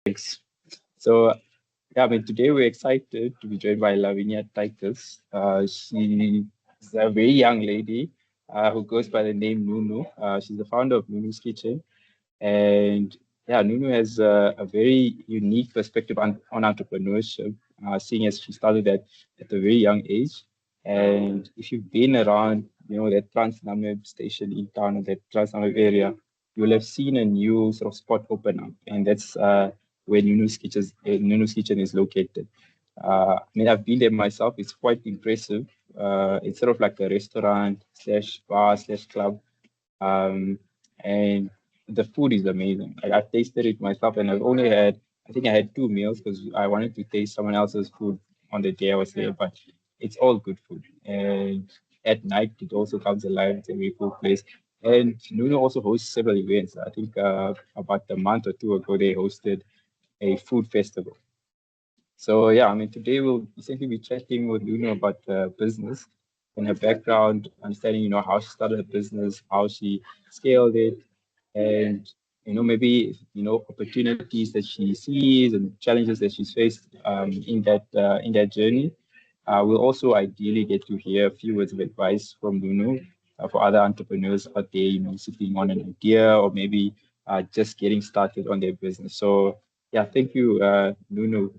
Thanks. So, yeah, I mean, today we're excited to be joined by Lavinia Titus. She is a very young lady who goes by the name Nunu. She's the founder of Nunu's Kitchen. And yeah, Nunu has a very unique perspective on entrepreneurship, seeing as she started at a very young age. And if you've been around, that Transnamib station in town or that Transnamib area, you will have seen a new sort of spot open up. And that's where Nunu's Kitchen is located. I mean, I've been there myself. It's quite impressive. It's sort of like a restaurant slash bar slash club. Um, and the food is amazing. I've tasted it myself, and I think I had two meals because I wanted to taste someone else's food on the day I was there, but it's all good food. And at night, it also comes alive. It's a very cool place. And Nuno also hosts several events. I think about a month or two ago, they hosted a food festival. So yeah, I mean, today we'll essentially be chatting with Luna about business and her background, understanding, how she started a business, how she scaled it, and maybe opportunities that she sees and challenges that she's faced in that journey. We'll also ideally get to hear a few words of advice from Lunu for other entrepreneurs out there, sitting on an idea or maybe just getting started on their business. So yeah, thank you, Nunu.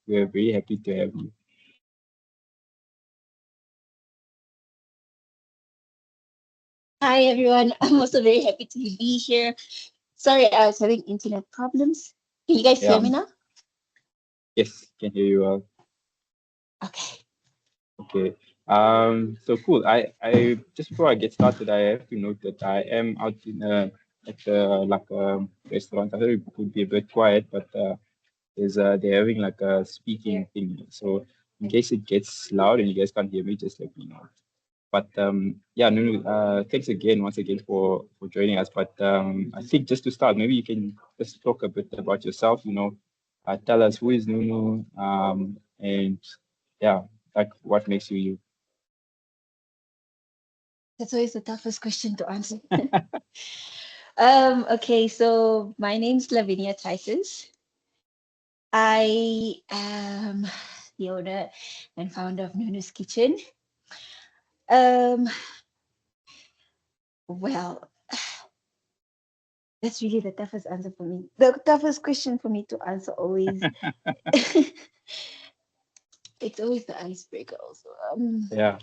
We're very happy to have you. Hi everyone, I'm also very happy to be here. Sorry, I was having internet problems. Can you guys hear Yeah, me now? yes, can hear you well. Okay. Okay. So cool. I just before I get started, I have to note that I am out in at like a restaurant. I thought it would be a bit quiet, but is they're having like a speaking thing. So in case it gets loud and you guys can't hear me, just let me know. But yeah, Nunu, thanks again once again for joining us. But I think just to start, maybe you can just talk a bit about yourself. Tell us who is Nunu, and yeah, like what makes you you. That's always the toughest question to answer. Okay, so my name's Lavinia Titus. I am the owner and founder of Nunu's Kitchen. Um, well, that's really the toughest answer for me. The toughest question for me to answer always. It's always the icebreaker also. Yeah,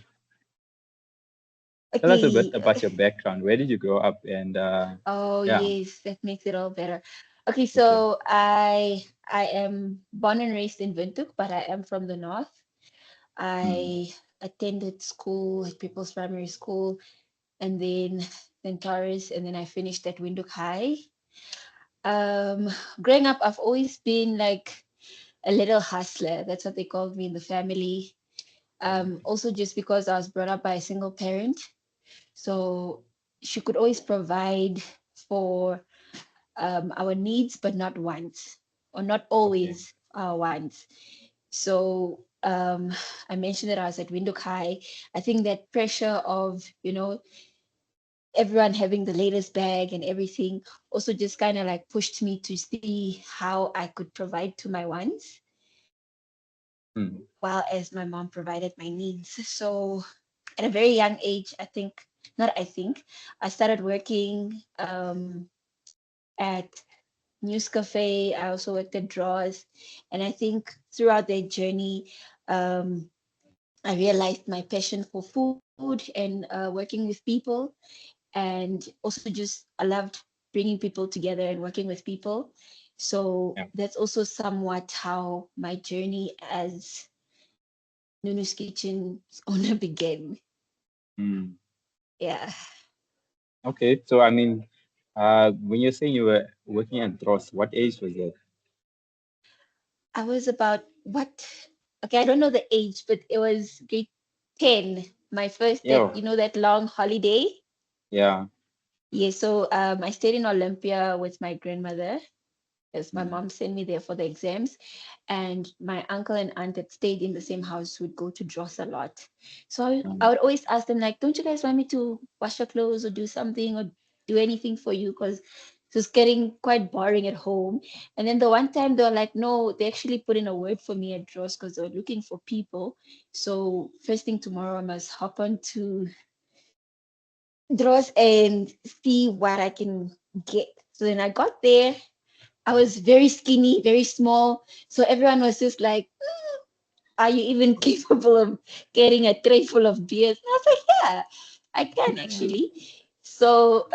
tell us a bit Okay. about your background. Where did you grow up? And Oh yeah, yes, that makes it all better. Okay, okay. so I am born and raised in Windhoek, but I am from the north. Mm, I attended school at People's Primary School and then Centaurus, and then I finished at Windhoek High. Um, Growing up, I've always been like a little hustler. That's what they called me in the family. Also just because I was brought up by a single parent. So she could always provide for our needs, but not wants, or not okay. always our wants. So I mentioned that I was at Windhoek High. I think that pressure of, everyone having the latest bag and everything also just kind of like pushed me to see how I could provide to my wants Mm, while as my mom provided my needs. So at a very young age, not I think, I started working at News Cafe. I also worked at Draws. And I think throughout their journey, um, I realized my passion for food and working with people. And also just, I loved bringing people together and working with people. So yeah. that's also somewhat how my journey as Nunu's Kitchen's owner began. Mm. Yeah. Okay. So I mean, when you're saying you were working at Dross, what age was that? I was about what? Okay, I don't know the age, but it was grade 10, my first Yeah. that long holiday. Yeah. Yeah, so I stayed in Olympia with my grandmother as my Mm, mom sent me there for the exams. And my uncle and aunt that stayed in the same house would go to Dross a lot. So I mm, would always ask them, like, don't you guys want me to wash your clothes or do something or do anything for you? Because So it's getting quite boring at home. And then the one time they were like, no, they actually put in a word for me at Dross because they were looking for people. So first thing tomorrow, I must hop on to Dross and see what I can get. So then I got there. I was very skinny, very small. So everyone was just like, are you even capable of getting a tray full of beers? And I was like, yeah, I can actually. So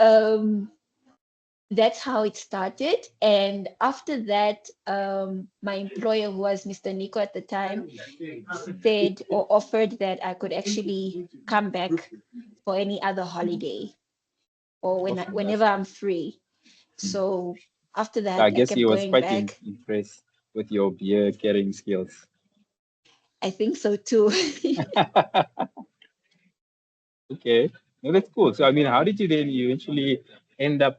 that's how it started. And after that, my employer, who was Mr. Nico at the time, said or offered that I could actually come back for any other holiday or Awesome. whenever I'm free. So after So I that, I guess he kept was going quite back. impressed with your beer carrying skills. I think so too. Okay, no, that's cool. So, I mean, how did you then eventually end up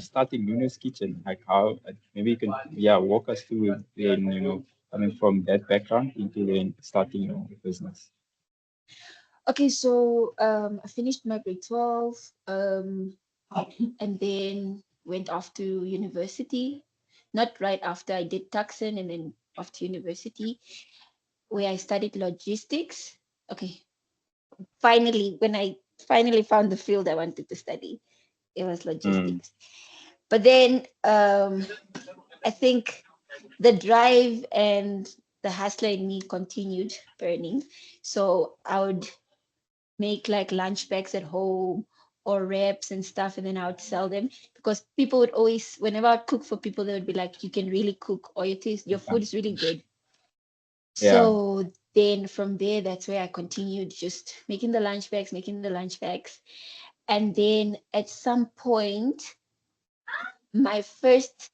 starting Nunu's Kitchen? Like, how maybe you can, yeah, walk us through then, coming from that background into then starting your business. Okay, so I finished my grade 12 and then went off to university. Not right after, I did Tucson and then off to university where I studied logistics. Okay, finally, when I finally found the field I wanted to study, it was Mm, logistics. But then I think the drive and the hustler in me continued burning. So I would make like lunch bags at home or wraps and stuff, and then I would sell them because people would always, whenever I'd cook for people, they would be like, "You can really cook, or your yeah, food is really good." yeah. So then from there, that's where I continued just making the lunch bags. And then at some point, my first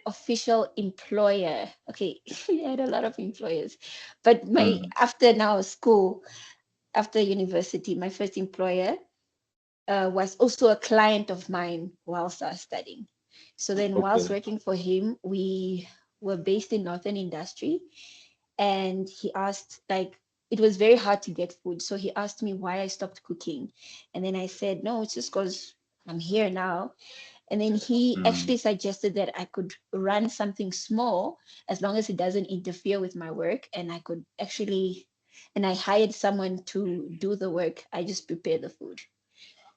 official employer, okay, I had a lot of employers, but my Mm, after now school, after university, my first employer was also a client of mine whilst I was studying. So then, whilst okay. working for him, we were based in Northern Industry, and he asked, like, it was very hard to get food. So he asked me why I stopped cooking, and then I said, no, it's just because I'm here now. And then he Mm, actually suggested that I could run something small as long as it doesn't interfere with my work, and I could actually. And I hired someone to do the work. I just prepare the food.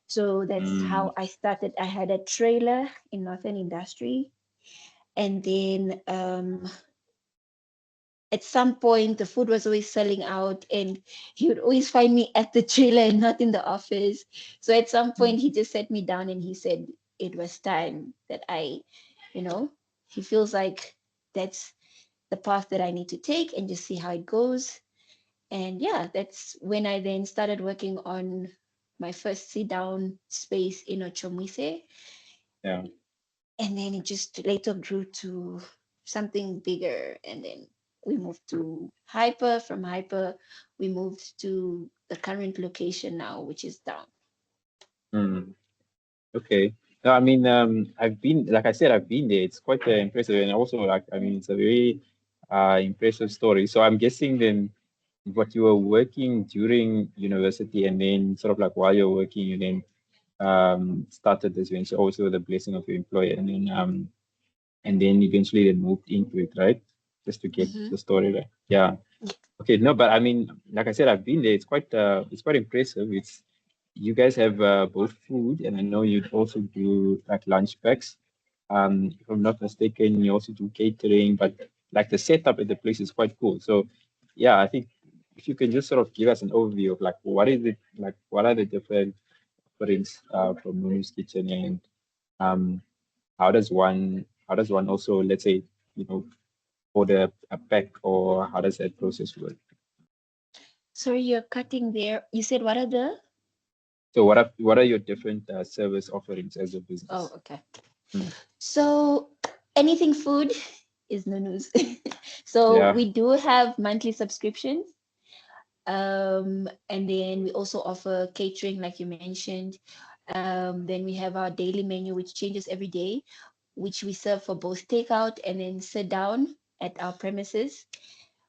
So that's mm, how I started. I had a trailer in Northern Industry. And then at some point, the food was always selling out, and he would always find me at the trailer and not in the office. So at some point, he just sat me down and he said it was time that you know, he feels like that's the path that I need to take and just see how it goes. And yeah, that's when I then started working on my first sit down space in Ochomise. yeah. And then it just later grew to something bigger. And then we moved to Hyper. From Hyper, we moved to the current location now, which is down. Mm. Okay. No, I mean, I've been, like I said, I've been there. It's quite impressive, and also, like, I mean, it's a very impressive story. So I'm guessing then, what you were working during university, and then sort of like while you're working, you then started this venture also with the blessing of your employer, and then eventually then moved into it, right? Just to get Hmm. the story right. Yeah. Okay, no, but I mean, like I said, I've been there. It's quite impressive. It's you guys have both food, and I know you also do like lunch packs. If I'm not mistaken, you also do catering, but like the setup at the place is quite cool. So, yeah, I think if you can just sort of give us an overview of like what is it like, what are the different offerings from Nunu's Kitchen, and um, how does one also, let's say, you know, order a pack, or how does that process work? Sorry, you're cutting there. You said what are the? So what are your different service offerings as a Oh, business? okay. Mm. So anything food is no news. So Yeah. we do have monthly subscriptions. And then we also offer catering, like you mentioned. Then we have our daily menu, which changes every day, which we serve for both takeout and then sit down at our premises.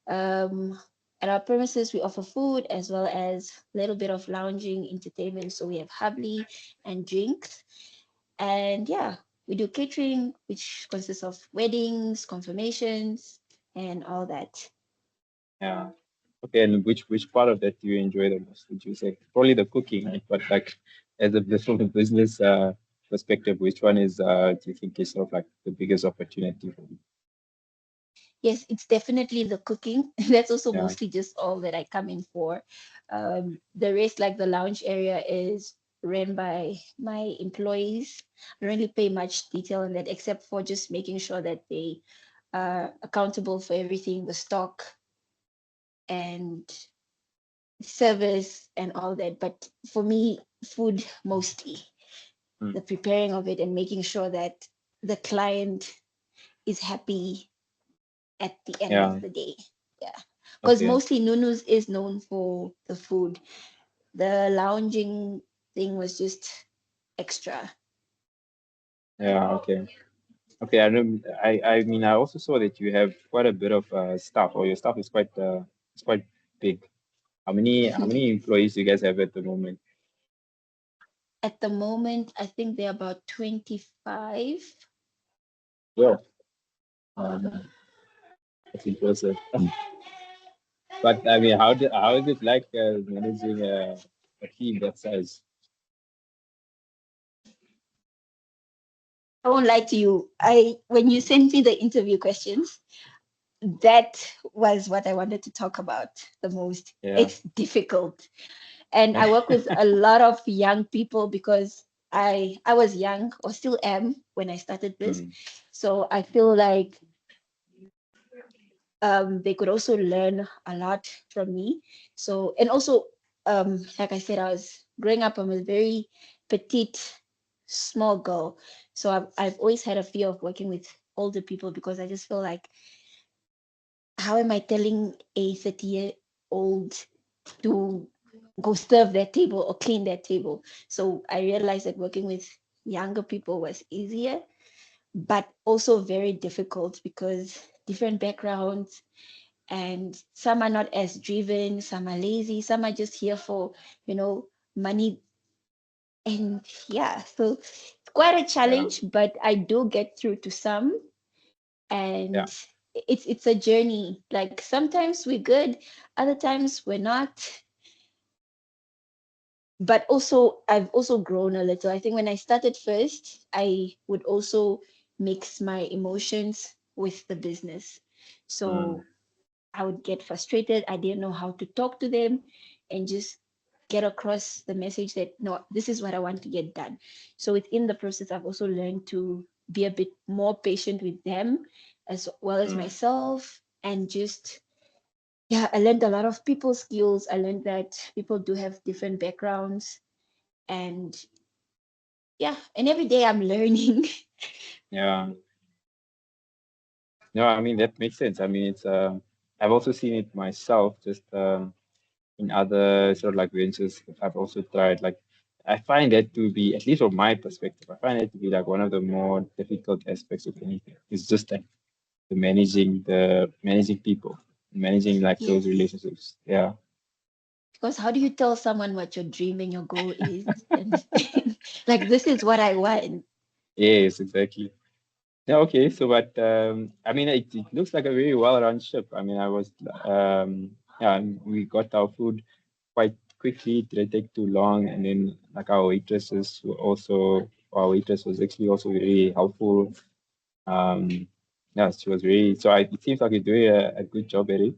Um, at our premises, we offer food as well as a little bit of lounging entertainment. So we have hubbly and drinks. And yeah. we do catering, which consists of weddings, confirmations, and all that. Yeah. Okay, and which part of that do you enjoy the most? Would you say probably the cooking, right? But like as a from a business perspective, which one is do you think is sort of like the biggest opportunity for you? Yes, it's definitely the cooking. That's also Yeah. mostly just all that I come in for. The rest, like the lounge area, is ran by my employees. I don't really pay much detail on that, except for just making sure that they are accountable for everything, the stock and service and all that. But for me, food mostly, Mm. the preparing of it and making sure that the client is happy at the end of Yeah. the day. Yeah. Because Okay. mostly Nunu's is known for the food. The lounging thing was just extra. Yeah. Okay. Okay. I mean, I also saw that you have quite a bit of staff, or your staff is quite big. How many employees do you guys have at the moment? At the moment, I think they're about 25. Well, that's impressive. But I mean, how is it like managing a team that size? I won't lie to you. I when you sent me the interview questions, that was what I wanted to talk about the most. Yeah. It's difficult. And I work with a lot of young people because I was young or still am when I started this. Mm, So I feel like they could also learn a lot from me. So and also like I said, I was growing up, I'm a very petite, small girl. So I've always had a fear of working with older people because I just feel like, how am I telling a 30-year-old to go serve that table or clean that table? So I realized that working with younger people was easier, but also very difficult because different backgrounds, and some are not as driven, some are lazy, some are just here for, money. And yeah, so it's quite a yeah. challenge, but I do get through to some, Yeah. and it's a journey. Like sometimes we're good, other times we're not, but also I've also grown a little. I think when I started first, I would also mix my emotions with the business. Mm, So I would get frustrated. I didn't know how to talk to them and just get across the message that no, this is what I want to get done. So within the process, I've also learned to be a bit more patient with them as well as mm, myself, and just, yeah, I learned a lot of people skills. I learned that people do have different backgrounds, and yeah, and every day I'm learning. yeah. No, I mean that makes sense. I mean it's I've also seen it myself just in other sort of like ventures that I've also tried. Like I find that to be, at least from my perspective, I find it to be like one of the more difficult aspects of anything. It's just like the managing people, managing like those Yes. relationships. Yeah. Because how do you tell someone what your dream and your goal is? And like, this is what I want. Yes, exactly. Yeah, okay. So, but I mean, it looks like a very well-run ship. I mean, yeah, and we got our food quite quickly. It didn't take too long, and then like our waitress was actually also very helpful. Um, yeah, she was very. So it seems like you're doing a good job at it.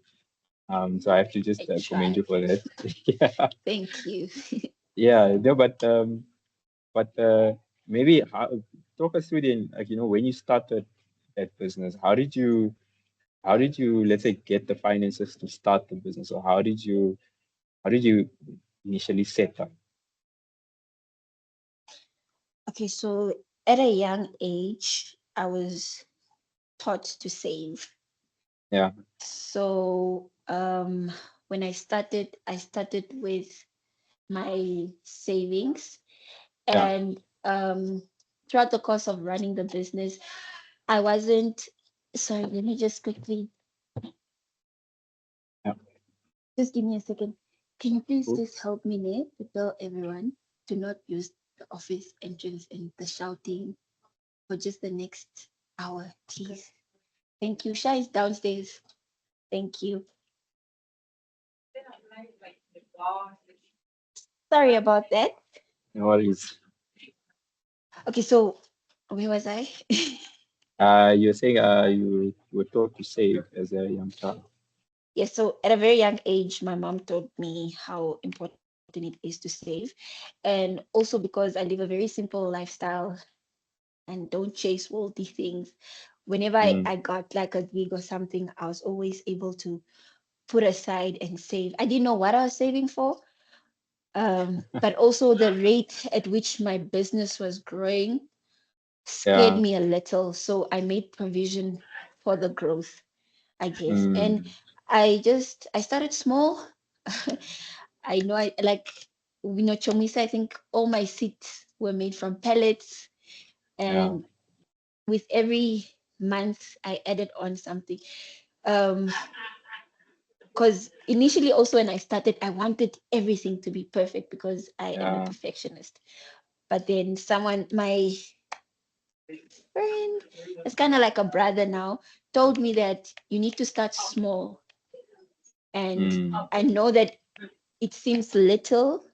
So I have to just I commend you try. for that. Yeah, Thank you. yeah. No, but maybe talk us through then, like when you started that business, how did you let's say get the finances to start the business, or how did you initially set up? Okay, so at a young age, I was taught to save. Yeah, So when I started with my savings, yeah, and throughout the course of running the business, I wasn't. Sorry, let me just quickly, yeah. just give me a second. Can you please Cool. just help me, Nate, to tell everyone to not use the office entrance and the shouting? for just the next hour, please. Thank you. Shai is downstairs. Thank you. Sorry about that. No worries. Okay, so where was I? You're saying you were taught to save as a young child. Yes, so at a very young age, my mom taught me how important it is to save. And also because I live a very simple lifestyle and don't chase worldly things. Whenever Mm. I got like a gig or something, I was always able to put aside and save. I didn't know what I was saving for, but also the rate at which my business was growing scared Yeah. me a little. So I made provision for the growth, I guess. And Mm. I started small. I know I like Chomisa, I think all my seats were made from pellets, Yeah. and with every month I added on something. Um, because initially also when I started, I wanted everything to be perfect because I am a Yeah. perfectionist. But then someone, my friend, it's kind of like a brother now, told me that you need to start small. And Mm. I know that it seems little,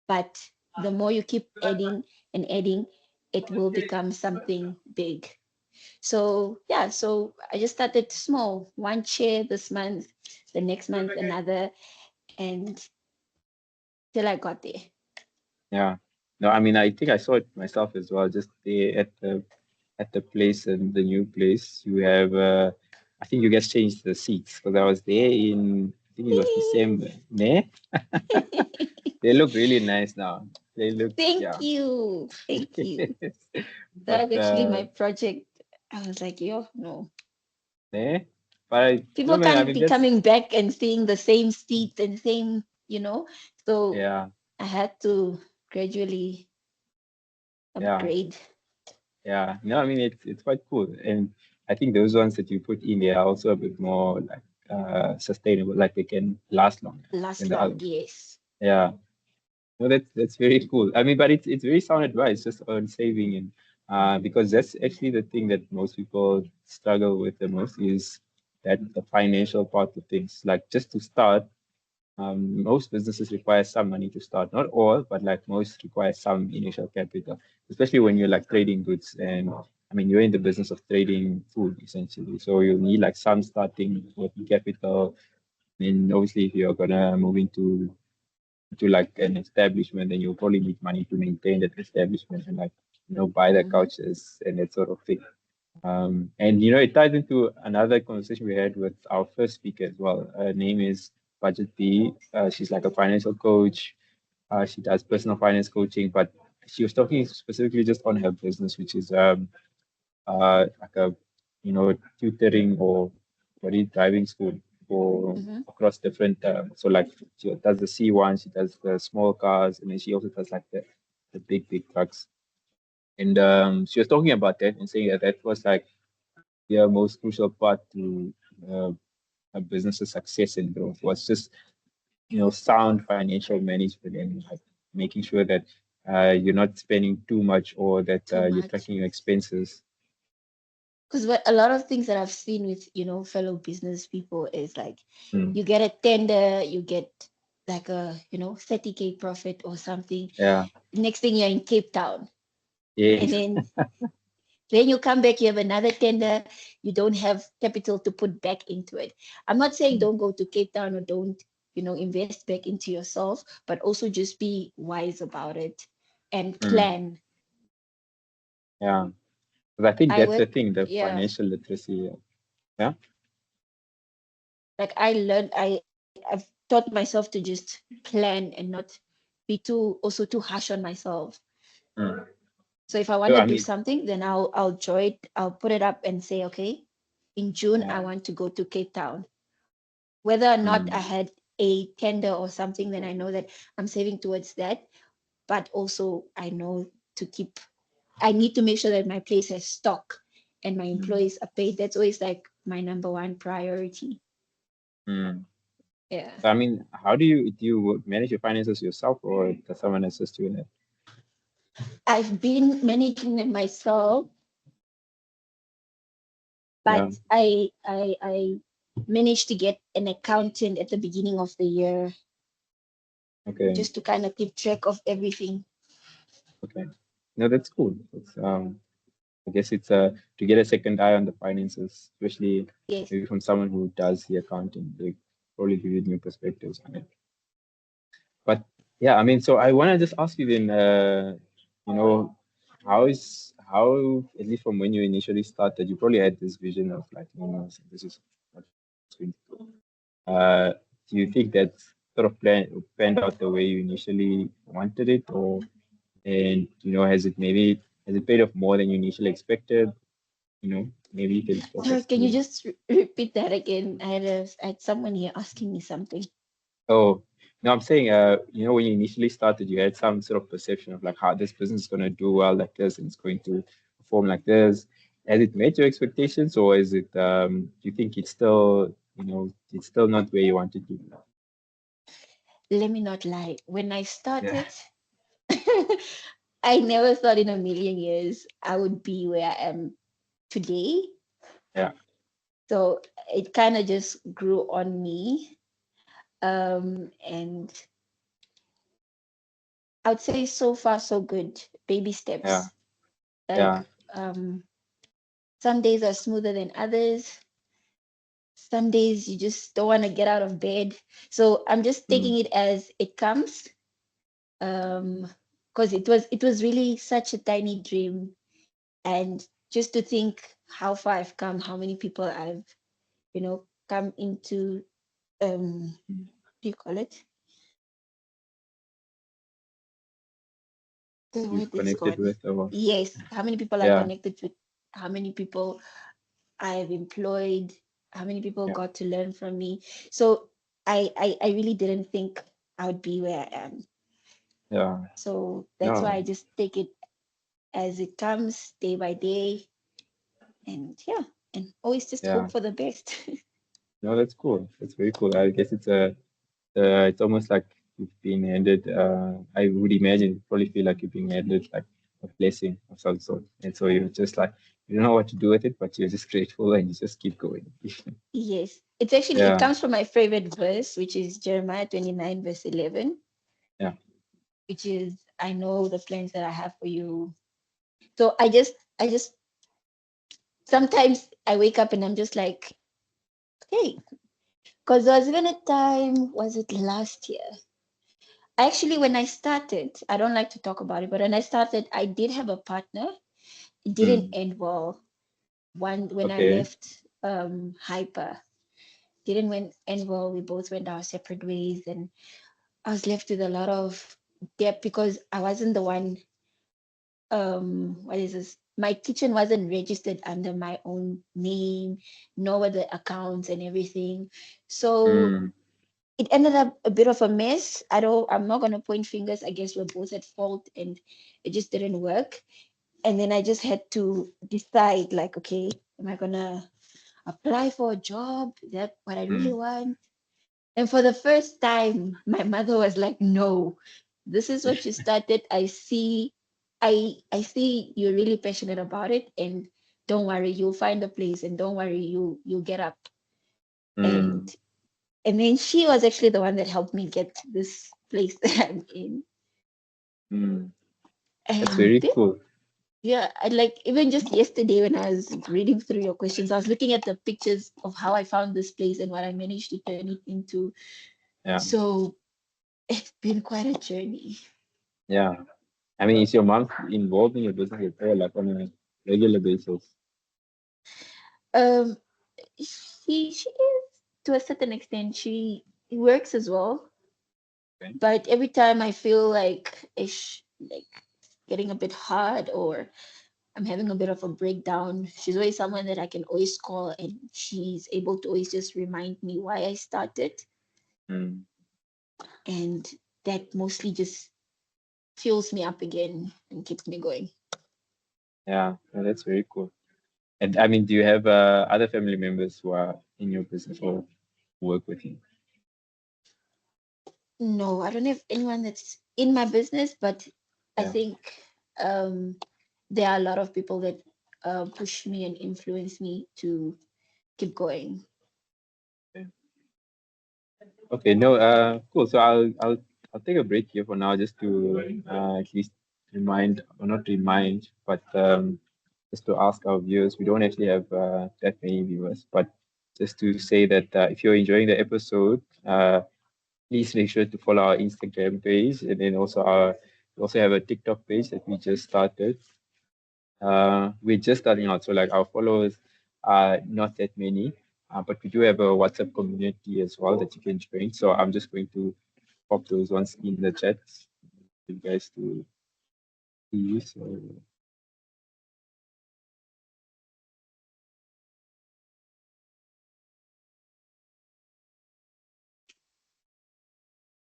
but the more you keep adding and adding, it will become something big. So yeah, so I just started small, one chair this month, the next month another, and till I got there. Yeah. No, I mean, I think I saw it myself as well. Just there at the place and the new place, you have. I think you guys changed the seats because I was there in. I think it was December. Nah, they look really nice now. They look, Thank yeah. you. Thank you. That But was actually my project. I was like, yo, no. nah. But no People man. I can't mean, be that's coming back and seeing the same seats and same. So yeah, I had to gradually yeah. upgrade. Yeah, no, I mean it's quite cool, and I think those ones that you put in there are also a bit more like sustainable, like they can last longer than Last the long, others. yes. Yeah, no, that's very cool. I mean, but it's very sound advice just on saving and because that's actually the thing that most people struggle with the most is that the financial part of things. Like just to start, most businesses require some money to start. Not all, but like most require some initial capital, especially when you're like trading goods. And I mean, you're in the business of trading food essentially. So you need like some starting working capital. And obviously, if you're gonna move into like an establishment, then you'll probably need money to maintain that establishment and like buy the Hmm. couches and that sort of thing. And it ties into another conversation we had with our first speaker as well. Her name is Budget B. She's like a financial coach. She does personal finance coaching, but she was talking specifically just on her business, which is like a tutoring or what is driving school for Hmm. across different. So like she does the C1, she does the small cars, and then she also does like the big trucks. And she was talking about that and saying that that was like the most crucial part to uh, a business's success and growth was just sound financial management and like making sure that you're not spending too much or that Too you're much. tracking your expenses. Because what a lot of things that I've seen with fellow business people is like Mm. you get a tender, you get like a 30K profit or something. Yeah. Next thing you're in Cape Town. And Yes. then you come back, you have another tender, you don't have capital to put back into it. I'm not saying Mm. don't go to Cape Town or don't invest back into yourself, but also just be wise about it and Mm. plan. Yeah. 'Cause I think I that's the work, thing, the yeah, financial literacy. Yeah. like I learned, I've taught myself to just plan and not be too harsh on myself. Mm. So if I want So to I do mean, something, then I'll draw it, I'll put it up and say, okay, in June yeah. I want to go to Cape Town. Whether or not I Mm. had a tender or something, then I know that I'm saving towards that. But also I know to keep, I need to make sure that my place has stock and my Mm. employees are paid. That's always like my number one priority. Mm. Yeah. So I mean, how do you manage your finances yourself or does someone assist you in it? I've been managing them myself. but Yeah. I managed to get an accountant at the beginning of the year Okay. just to kind of keep track of everything. Okay. No, that's cool. It's I guess it's to get a second eye on the finances, especially Yes. maybe from someone who does the accounting. They probably give you new perspectives on it. But yeah, I mean, so I want to just ask you then, you know, how at least from when you initially started, you probably had this vision of like, so this is what it's going to do. Uh, do you think that sort of panned out the way you initially wanted it, or and has it paid off more than you initially expected? Maybe you can talk Sorry, us can you through. just repeat that again? I had someone here asking me something. Oh, no, I'm saying, when you initially started, you had some sort of perception of like how this business is going to do well like this and it's going to perform like this. Has it met your expectations, or is it, do you think it's still not where you wanted to be? Let me not lie. When I Yeah, started, I never thought in a million years I would be where I am today. yeah, So it kind of just grew on me. And I would say so far so good. Baby yeah, steps. Like yeah, um, some days are smoother than others. Some days you just don't want to get out of bed. So I'm just mm, taking it as it comes. Because it was really such a tiny dream, and just to think how far I've come, how many people I've come into, mm. what do you call it? The You've word is connected gone. with, or Yes, how many people I yeah, connected with, how many people I've employed, how many people yeah, got to learn from me. So I really didn't think I would be where I am. yeah, So that's why no, I just take it as it comes, day by day, and yeah, and always just yeah, hope for the best. no, that's cool. That's very cool. I guess it's almost like you've been handed. I would imagine you probably feel like you're being handed like a blessing of some sort, and so you're just like you don't know what to do with it, but you're just grateful and you just keep going. Yes, it Yeah, comes from my favorite verse, which is Jeremiah 29 verse 11, yeah, which is, I know the plans that I have for you. So I just sometimes I wake up and I'm just like, hey, because there was even a time, was it last year? Actually, when I started, I don't like to talk about it, but when I started, I did have a partner. It didn't mm, end well. When I okay, left Hyper, didn't end well. We both went our separate ways, and I was left with a lot of debt because I wasn't the one. What is this? My kitchen wasn't registered under my own name, nor were the accounts and everything. So mm, it ended up a bit of a mess. I'm not gonna point fingers. I guess we're both at fault, and it just didn't work. And then I just had to decide, like, okay, am I gonna apply for a job? Is that what I really mm, want? And for the first time, my mother was like, "No, this is what you started. I see you're really passionate about it, and don't worry, you'll find a place, and don't worry, you'll get up." And mm, and then she was actually the one that helped me get to this place that I'm in. mm. That's And very then, cool. yeah, I like even just yesterday when I was reading through your questions, I was looking at the pictures of how I found this place and what I managed to turn it into. Yeah, So it's been quite a journey. yeah. I mean, is your mom involved in your business at all, like on a regular basis? Um, she is, to a certain extent. She works as well, Okay. but every time I feel like it's like getting a bit hard, or I'm having a bit of a breakdown, she's always someone that I can always call, and she's able to always just remind me why I started, Mm, and that mostly just fuels me up again and keeps me going. yeah, no, that's very cool. And I mean, do you have other family members who are in your business or work with you? No, I don't have anyone that's in my business, but I Yeah. think um, there are a lot of people that push me and influence me to keep going. Okay, no, cool. So I'll take a break here for now, just to at least remind, or not remind, but just to ask our viewers. We don't actually have that many viewers, but just to say that if you're enjoying the episode, please make sure to follow our Instagram page, and then also we also have a TikTok page that we just started. We're just starting out, so like our followers are not that many, but we do have a WhatsApp community as well that you can join. So I'm just going to pop those ones in the chat for you guys to see. So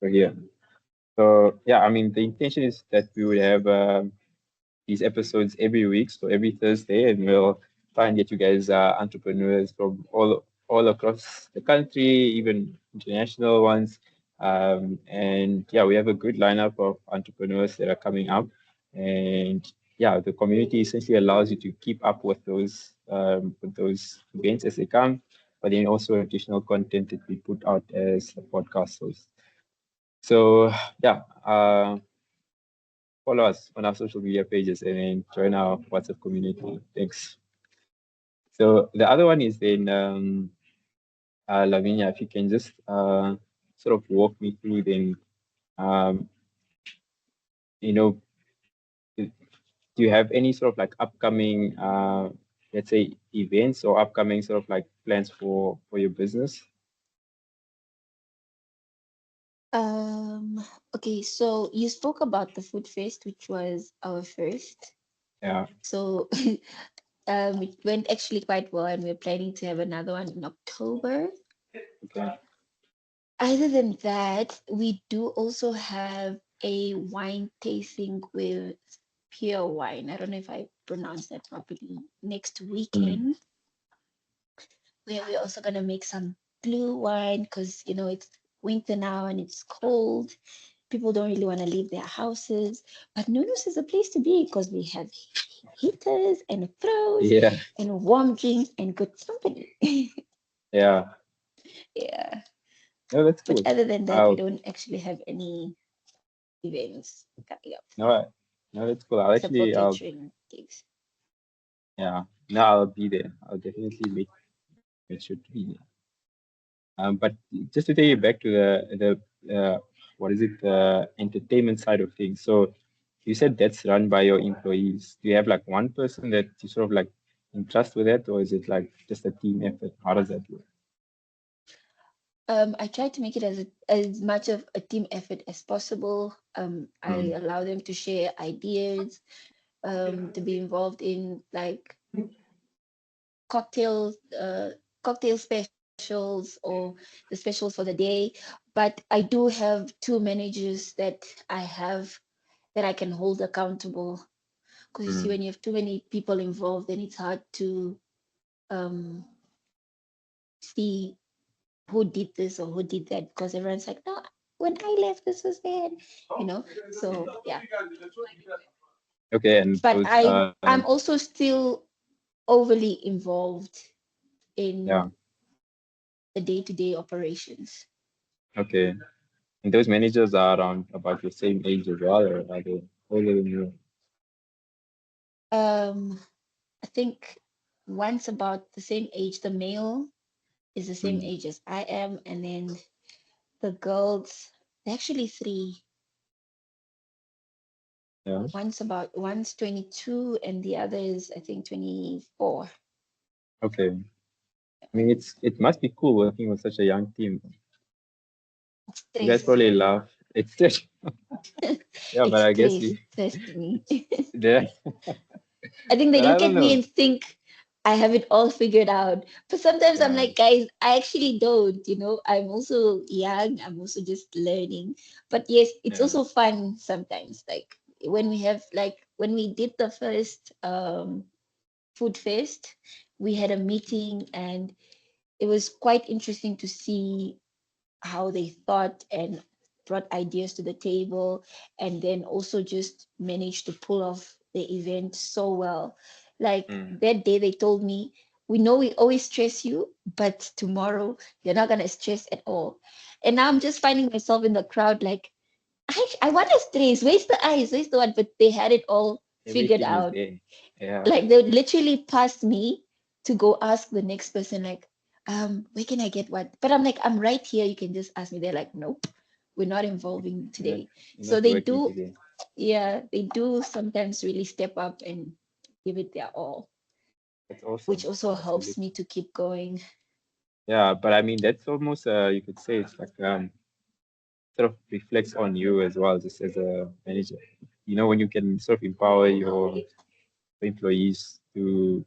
here. So yeah, I mean the intention is that we would have these episodes every week, so every Thursday, and we'll try and get you guys entrepreneurs from all across the country, even international ones. And yeah, we have a good lineup of entrepreneurs that are coming up, and yeah, the community essentially allows you to keep up with those events as they come, but then also additional content that we put out as a podcast host. So yeah, follow us on our social media pages and then join our WhatsApp community. Thanks. So the other one is then Lavinia, if you can just sort of walk me through then, um, you know, do you have any sort of like upcoming, let's say, events or upcoming sort of like plans for your business? Um, okay, so you spoke about the food fest, which was our first. Yeah. So it went actually quite well, and we're planning to have another one in October. Okay. Other than that, we do also have a wine tasting with pure wine. I don't know if I pronounced that properly. Next Mm. weekend, where we're also gonna make some blue wine because it's winter now and it's cold. People don't really want to leave their houses, but Nunu's is a place to be because we have heaters and throws Yeah. and warm drinks and good company. Yeah. Yeah, No, that's but cool. other than that, we I'll don't actually have any events coming up no, no, that's cool. except for I'll catering gigs. yeah. No, I'll be there. I'll definitely make sure to be there. But just to take you back to the what is it, the entertainment side of things. So you said that's run by your employees. Do you have like one person that you sort of like entrust with that, or is it like just a team effort? How does that work? I try to make it as much of a team effort as possible. I Mm. allow them to share ideas, to be involved in like cocktails, cocktail specials or the specials for the day. But I do have two managers that I have that I can hold accountable. Because you see, Mm. when you have too many people involved, then it's hard to um, see who did this or who did that because everyone's like, no, when I left, this was there, you know. So yeah, Okay, and but those I'm also still overly involved yeah, in the day-to-day operations. okay. And those managers are around about your same age as well, or are they older than you? Um, I think one's about the same age. The male is the same Mm. age as I am, and then the girls, they're actually three. Yeah. One's 22 and the other is I think 24. Okay. I mean, it must be cool working with such a young team. You guys Stress. probably laugh. It's just yeah, but It's I guess stress, we trust me. yeah, I think they but I look don't at me know. and think I have it all figured out. But sometimes I'm Yeah, like, guys, I actually don't. I'm also young, I'm also just learning. But yes, it's yeah. also fun sometimes. Like when we did the first food fest, we had a meeting and it was quite interesting to see how they thought and brought ideas to the table and then also just managed to pull off the event so well. Like Mm. that day, they told me, we know we always stress you, but tomorrow you're not gonna stress at all. And now I'm just finding myself in the crowd, like, I want to stress. Where's the eyes? Where's the what? But they had it all figured Everything is out. there. Yeah, Like they would literally pass me to go ask the next person, like, where can I get what? But I'm like, I'm right here. You can just ask me. They're like, nope, we're not involving you're not today. you're So not they working do, today. yeah, they do sometimes really step up and give it their all, That's awesome. which also helps me Absolutely. to keep going. Yeah, but I mean that's almost you could say it's like sort of reflects on you as well, just as a manager. You know, when you can sort of empower your employees to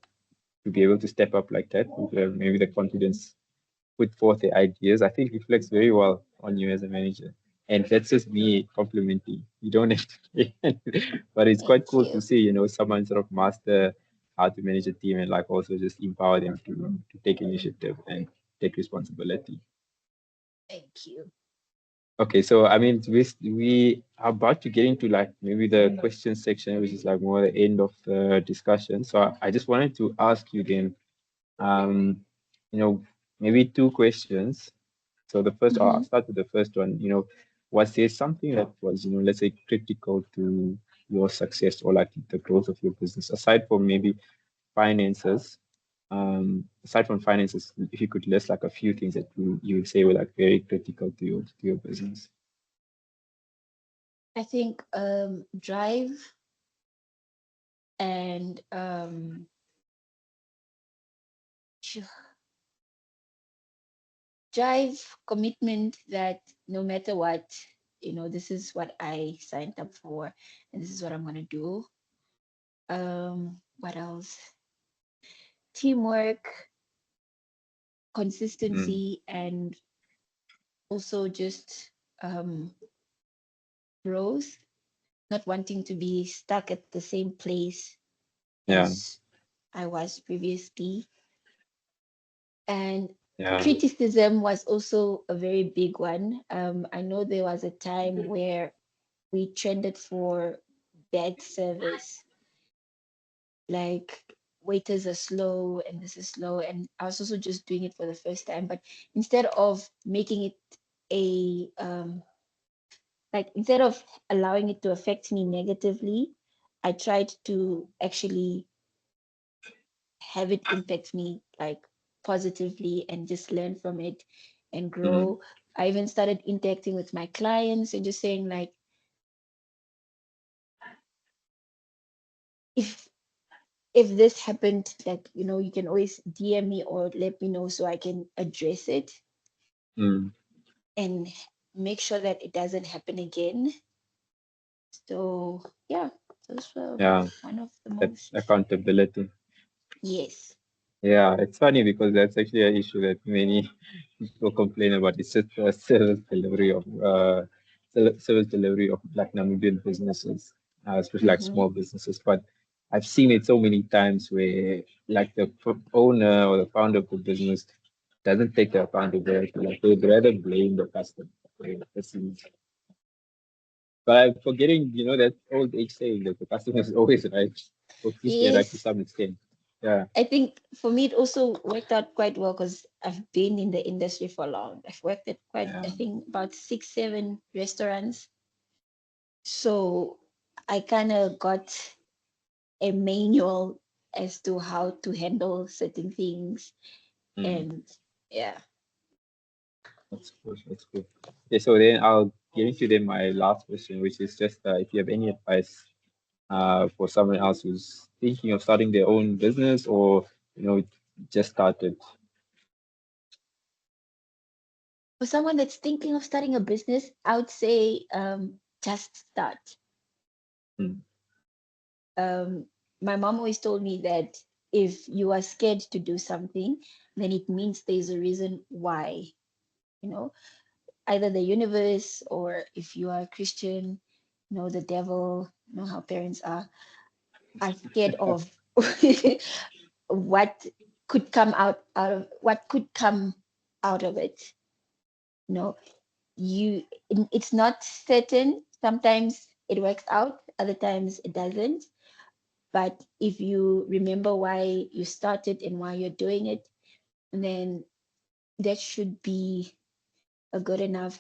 be able to step up like that, with maybe the confidence, put forth the ideas, I think reflects very well on you as a manager. And that's just me complimenting. You don't have to, but it's quite Thank cool to you. see, someone sort of master how to manage a team and like also just empower them to take initiative and take responsibility. Thank you. Okay, so I mean, we are about to get into like maybe the question section, which is like more the end of the discussion. So I just wanted to ask you then, um, you know, maybe two questions. So the first, I'll Hmm. start with the first one. Was there something that was, let's say, critical to your success or like the growth of your business, aside from maybe finances? Aside from finances, if you could list like a few things that you would say were like very critical to your business. I think drive and drive, commitment that no matter what, this is what I signed up for and this is what I'm going to do. What else? Teamwork, Mm, consistency, and also just um, growth, not wanting to be stuck at the same place yeah, as I was previously. And yeah, criticism was also a very big one. I know there was a time where we trended for bad service, like waiters are slow and this is slow. And I was also just doing it for the first time. But instead of making it instead of allowing it to affect me negatively, I tried to actually have it impact me like positively and just learn from it and mm, grow. I even started interacting with my clients and just saying like, if this happened, like, you can always DM me or let me know so I can address it mm, and make sure that it doesn't happen again. So yeah, those were yeah. one of the That's most. accountability. Yes. Yeah, it's funny because that's actually an issue that many people complain about. It's just the service delivery of like Namibian businesses, especially like Mm-hmm. small businesses. But I've seen it so many times where like the owner or the founder of the business doesn't take the accountability. Like they'd rather blame the customer. Right? But I'm forgetting, that old age saying that the customer is always right, or at least they're right to Yes. some extent. Yeah, I think for me it also worked out quite well because I've been in the industry for long. I've worked at quite, I yeah. think, about 6, 7 restaurants. So I kind of got a manual as to how to handle certain things. Mm. And yeah. That's cool. That's cool. Okay, so then I'll get into then my last question, which is just if you have any advice for someone else who's thinking of starting their own business or just started. For someone that's thinking of starting a business, I would say just start. Mm, Um, my mom always told me that if you are scared to do something, then it means there's a reason why, you know, either the universe or if you are a Christian, the devil, how parents are scared of what could come out of it. You know, it's not certain. Sometimes it works out, other times it doesn't. But if you remember why you started and why you're doing it, then that should be a good enough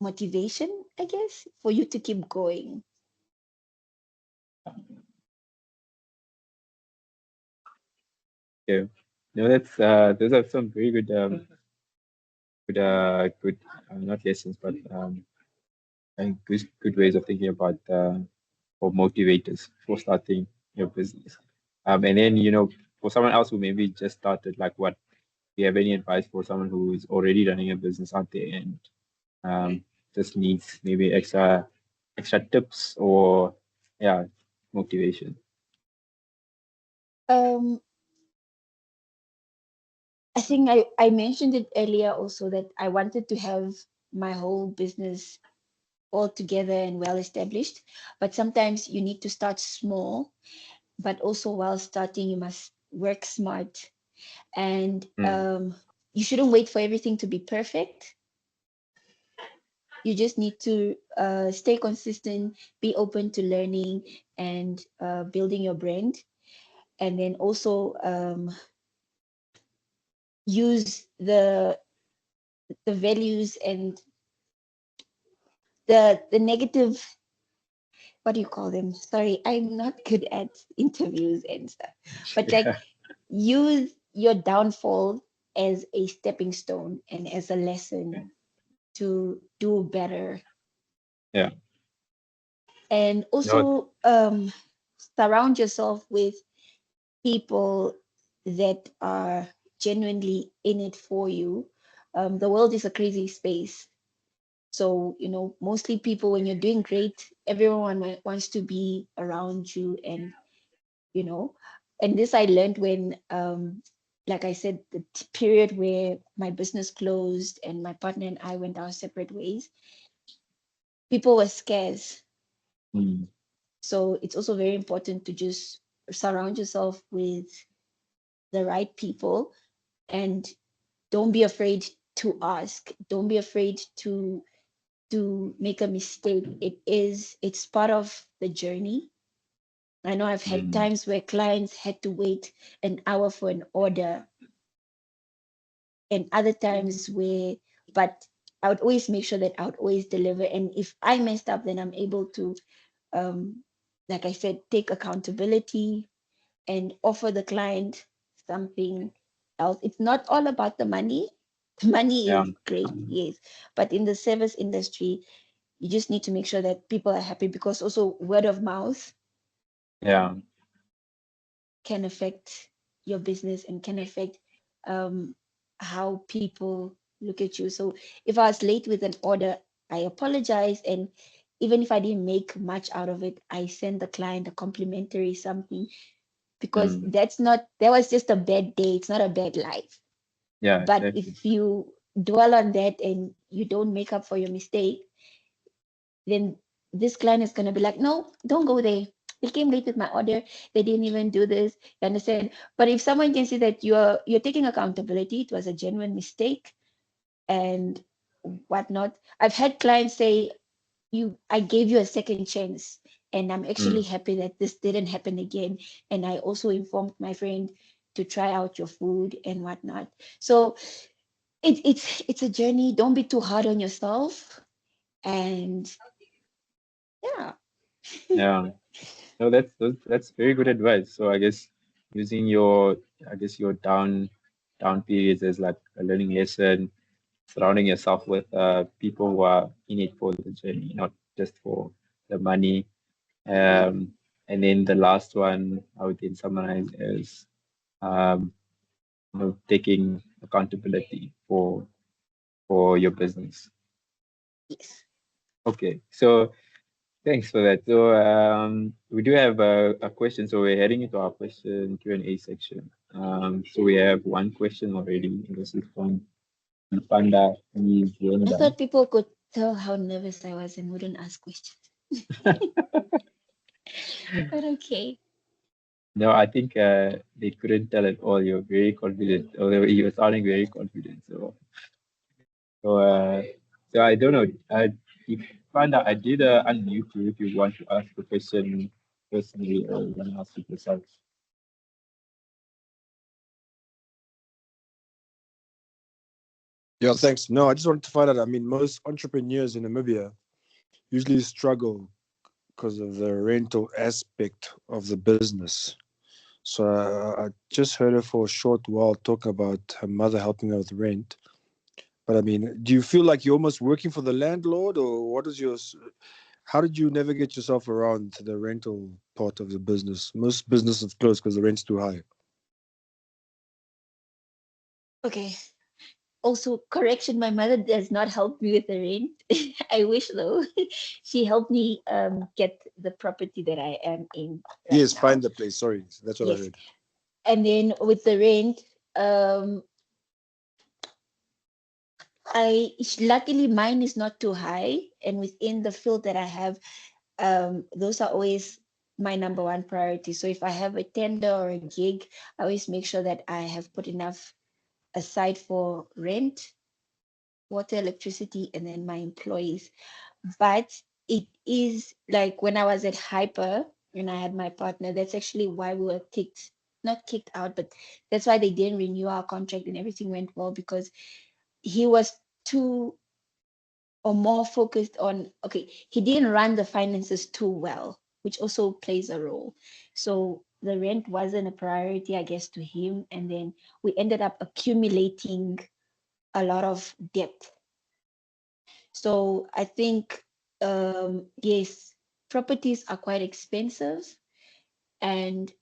motivation, I guess, for you to keep going. Yeah. No, that's those are some very good good not lessons, but and good ways of thinking about or motivators for starting your business. And then for someone else who maybe just started, like what do you have any advice for someone who is already running a business out there and just needs maybe extra tips or yeah motivation? Um, I think I mentioned it earlier also that I wanted to have my whole business all together and well established. But sometimes you need to start small, but also while starting, you must work smart. And Mm, you shouldn't wait for everything to be perfect. You just need to stay consistent, be open to learning and building your brand. And then also use the values and the negative, what do you call them? Sorry, I'm not good at interviews and stuff. But like use your downfall as a stepping stone and as a lesson to do better. yeah. And No. also surround yourself with people that are genuinely in it for you. The world is a crazy space. So, mostly people, when you're doing great, everyone wants to be around you. You know, and this I learned when, like I said, the period where my business closed and my partner and I went our separate ways, people were scarce. Mm, So it's also very important to just surround yourself with the right people and don't be afraid to ask. Don't be afraid to make a mistake. It's part of the journey. I know I've had mm, times where clients had to wait an hour for an order, and other times where, but I would always make sure that I would always deliver. And if I messed up, then I'm able to, um, like I said, take accountability and offer the client something else. It's not all about the money. The money yeah. is great, yes, but in the service industry, you just need to make sure that people are happy, because also word of mouth Yeah. can affect your business and can affect um, how people look at you. So if I was late with an order, I apologize. And even if I didn't make much out of it, I send the client a complimentary something, because Mm, that was just a bad day. It's not a bad life. yeah. But Exactly. if you dwell on that and you don't make up for your mistake, then this client is going to be like, no, don't go there. They came late with my order. They didn't even do this. You understand? But if someone can see that you're taking accountability, it was a genuine mistake and whatnot. I've had clients say, I gave you a second chance, and I'm actually Mm, happy that this didn't happen again. And I also informed my friend to try out your food and whatnot. So it's a journey. Don't be too hard on yourself. And yeah. yeah. No, that's very good advice. So I guess using I guess your down periods as like a learning lesson, surrounding yourself with people who are in it for the journey, not just for the money. And then the last one I would then summarize as um, taking accountability for your business. Yes. Okay, so thanks for that. So we do have a question. So we're heading into our question Q&A section. So we have one question already. This is from Panda I Nizenda. thought people could tell how nervous I was and wouldn't ask questions. But okay. No, I think they couldn't tell at all. You're very confident, although you were sounding very confident. So, so I don't know. if Panda, I did unmute you if you want to ask the question personally or you want to ask it yourself. Yeah, thanks. No, I just wanted to find out. I mean, most entrepreneurs in Namibia usually struggle because of the rental aspect of the business. So I just heard her for a short while talk about her mother helping her with rent. But I mean, do you feel like you're almost working for the landlord, or what is your? How did you navigate yourself around the rental part of the business? Most businesses close because the rent's too high. Okay. Also, correction, my mother does not help me with the rent. I wish though. She helped me get the property that I am in right Yes, now. find the place. Sorry, that's what I Yes. heard. And then with the rent, luckily mine is not too high, and within the field that I have, those are always my number one priority. So if I have a tender or a gig, I always make sure that I have put enough aside for rent, water, electricity, and then my employees. But it is like when I was at Hyper and I had my partner, that's actually why we were not kicked out, but that's why they didn't renew our contract and everything went well, because he was too or more focused on, okay, he didn't run the finances too well, which also plays a role. So the rent wasn't a priority, I guess, to him. And then we ended up accumulating a lot of debt. So I think, yes, properties are quite expensive, and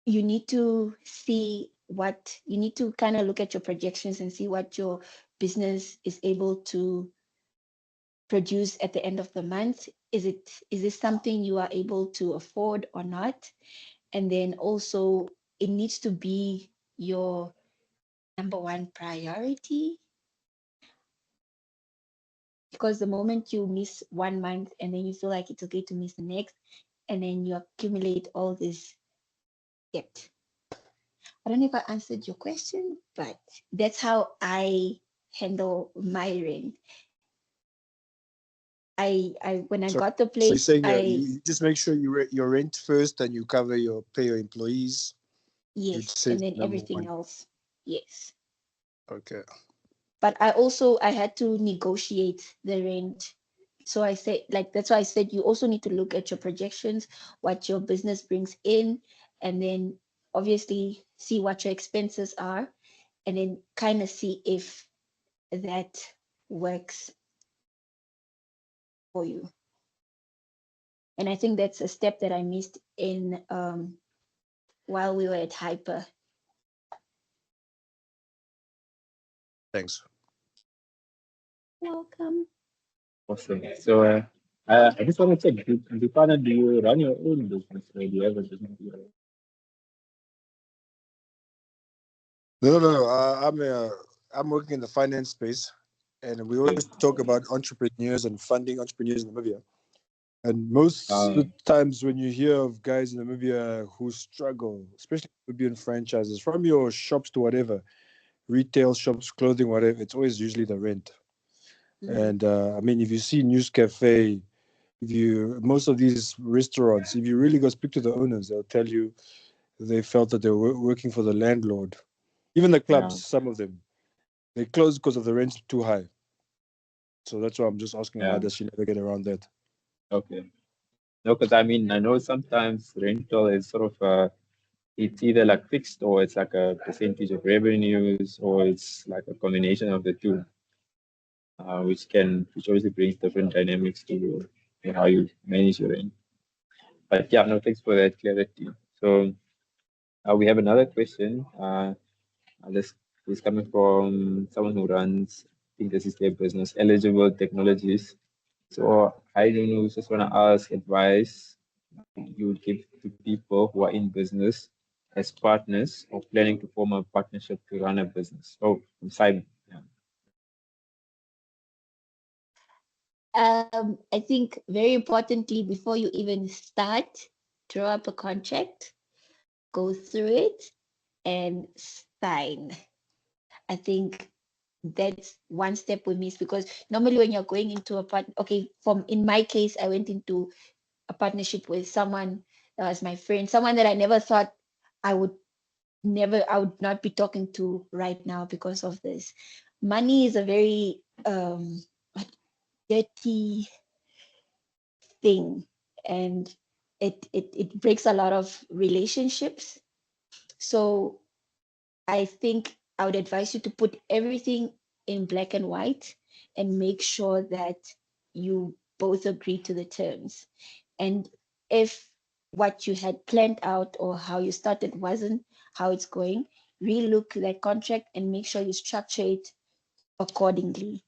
you need to see what you need to kind of look at your projections and see what your business is able to produce at the end of the month. Is this something you are able to afford or not? And then also it needs to be your number one priority, because the moment you miss 1 month and then you feel like it's okay to miss the next, and then you accumulate all this debt. I don't know if I answered your question, but that's how I handle my rent. I when I So, got the so you're place, saying you just make sure your rent first, and you cover your pay your employees. You'd yes, say and it's then number everything one. else, yes. Okay. But I had to negotiate the rent. So I said, like, that's why I said you also need to look at your projections, what your business brings in, and then obviously see what your expenses are, and then kind of see if that works for you. And I think that's a step that I missed in while we were at Hyper. Thanks. Welcome. Awesome. So I just want to check, Panda, do you run your own business or do you have a business? No. I'm working in the finance space, and we always talk about entrepreneurs and funding entrepreneurs in Namibia. And most of the times when you hear of guys in Namibia who struggle, especially Namibian franchises, from your shops to whatever, retail shops, clothing, whatever, it's always usually the rent. And I mean, if you see News Cafe, most of these restaurants, if you really go speak to the owners, they'll tell you they felt that they were working for the landlord. Even the clubs, Yeah. some of them, they close because of the rent's too high. So that's why I'm just asking, how Yeah. does she never get around that? Okay. No, because I mean, I know sometimes rental is sort of it's either like fixed or it's like a percentage of revenues or it's like a combination of the two, which obviously brings different dynamics to how you manage your rent. But yeah, no, thanks for that clarity. So we have another question. This is coming from someone who runs, I think this is their business, Eligible Technologies. So I don't know, just want to ask advice you would give to people who are in business as partners or planning to form a partnership to run a business. Oh, from Simon. Yeah. I think very importantly, before you even start, draw up a contract, go through it, and sign. I think that's one step we miss, because normally when you're going into a in my case, I went into a partnership with someone that was my friend, someone that I never thought I would I would not be talking to right now because of this. Money is a very dirty thing, and it breaks a lot of relationships. So I think I would advise you to put everything in black and white and make sure that you both agree to the terms. And if what you had planned out or how you started wasn't how it's going, relook that contract and make sure you structure it accordingly.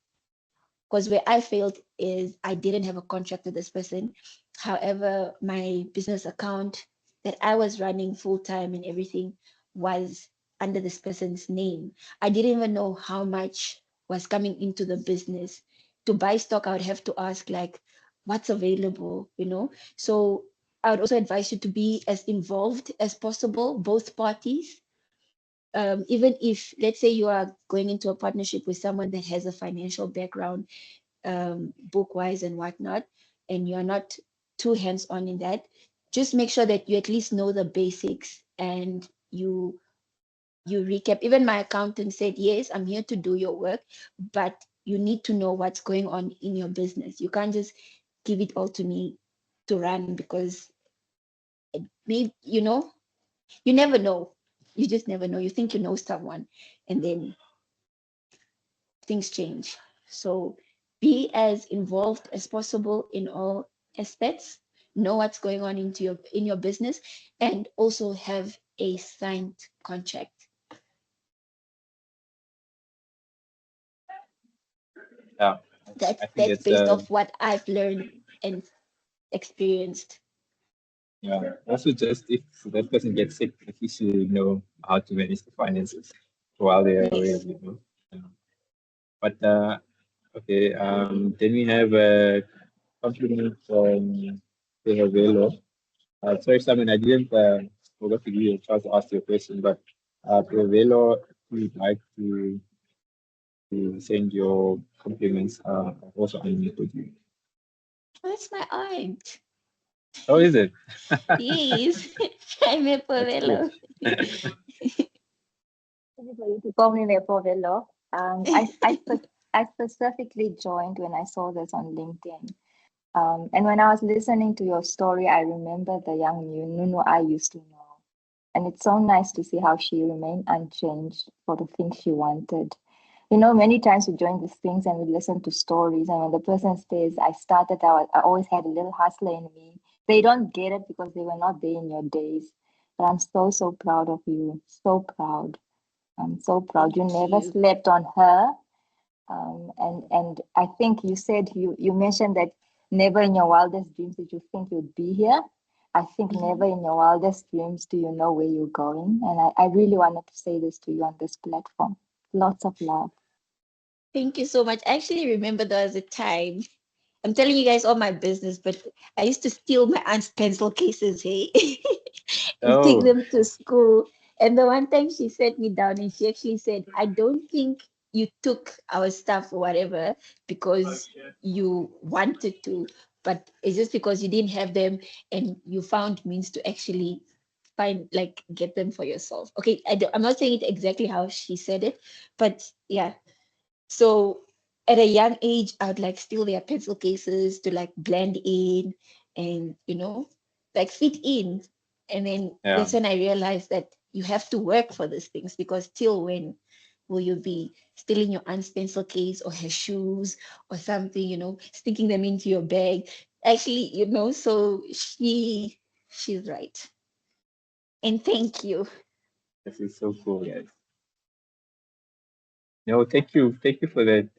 Because where I failed is I didn't have a contract with this person. However, my business account that I was running full time and everything was under this person's name. I didn't even know how much was coming into the business. To buy stock, I would have to ask, like, what's available, you know? So I would also advise you to be as involved as possible, both parties. Even if, let's say, you are going into a partnership with someone that has a financial background, book wise and whatnot, and you're not too hands on in that, just make sure that you at least know the basics and you recap. Even my accountant said, yes, I'm here to do your work, but you need to know what's going on in your business. You can't just give it all to me to run, because maybe, you never know. You just never know. You think you know someone, and then things change. So be as involved as possible in all aspects. Know what's going on in your business, and also have a signed contract. Yeah, That's I think that's it's based off what I've learned and experienced. yeah. Also, just if that person gets sick, at least you know how to manage the finances while they are away. Yes. Yeah. But okay. Then we have a compliment from Velo. Sorry, Simon, I didn't forgot to give you a chance to ask your question, but Velo, we'd like to send your compliments. Also unmuted you. Oh, that's my aunt. How is it? Yes. I'm a That's cool. Povelo. Everybody to call me Lepovello. I specifically joined when I saw this on LinkedIn. And when I was listening to your story, I remember the young Nunu I used to know. And it's so nice to see how she remained unchanged for the things she wanted. You know, many times we join these things and we listen to stories, and when the person says, I always had a little hustler in me. They don't get it because they were not there in your days. But I'm so, so proud of you. So proud. I'm so proud. You Thank never you. slept on her. And I think you said you mentioned that never in your wildest dreams did you think you'd be here. I think never in your wildest dreams do you know where you're going. And I really wanted to say this to you on this platform. Lots of love. Thank you so much. I actually remember there was a time. I'm telling you guys all my business, but I used to steal my aunt's pencil cases, hey, and take Oh, them to school. And the one time she sat me down and she actually said, I don't think you took our stuff or whatever because you wanted to, but it's just because you didn't have them and you found means to actually get them for yourself. Okay, I'm not saying it exactly how she said it, but yeah, so at a young age, I would like steal their pencil cases to like blend in and, like fit in. And then yeah. that's when I realized that you have to work for these things, because till when will you be stealing your aunt's pencil case or her shoes or something, sticking them into your bag? Actually, so she's right. And thank you. This is so cool, guys. No, thank you for that,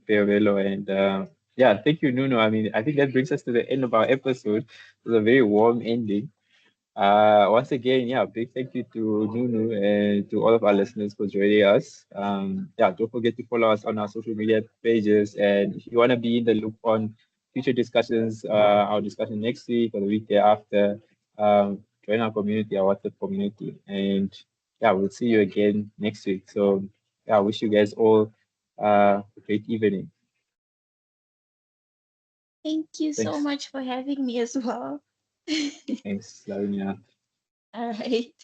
Velo, and yeah, thank you, Nuno. I mean, I think that brings us to the end of our episode. It was a very warm ending. Once again, yeah, big thank you to Nunu and to all of our listeners for joining us. Yeah, don't forget to follow us on our social media pages. And if you want to be in the loop on future discussions, our discussion next week or the week thereafter, join our community, our WhatsApp community. And yeah, we'll see you again next week. So, yeah, I wish you guys all a great evening. Thank you so Thanks. much for having me as well. Thanks, Lavinia. All right.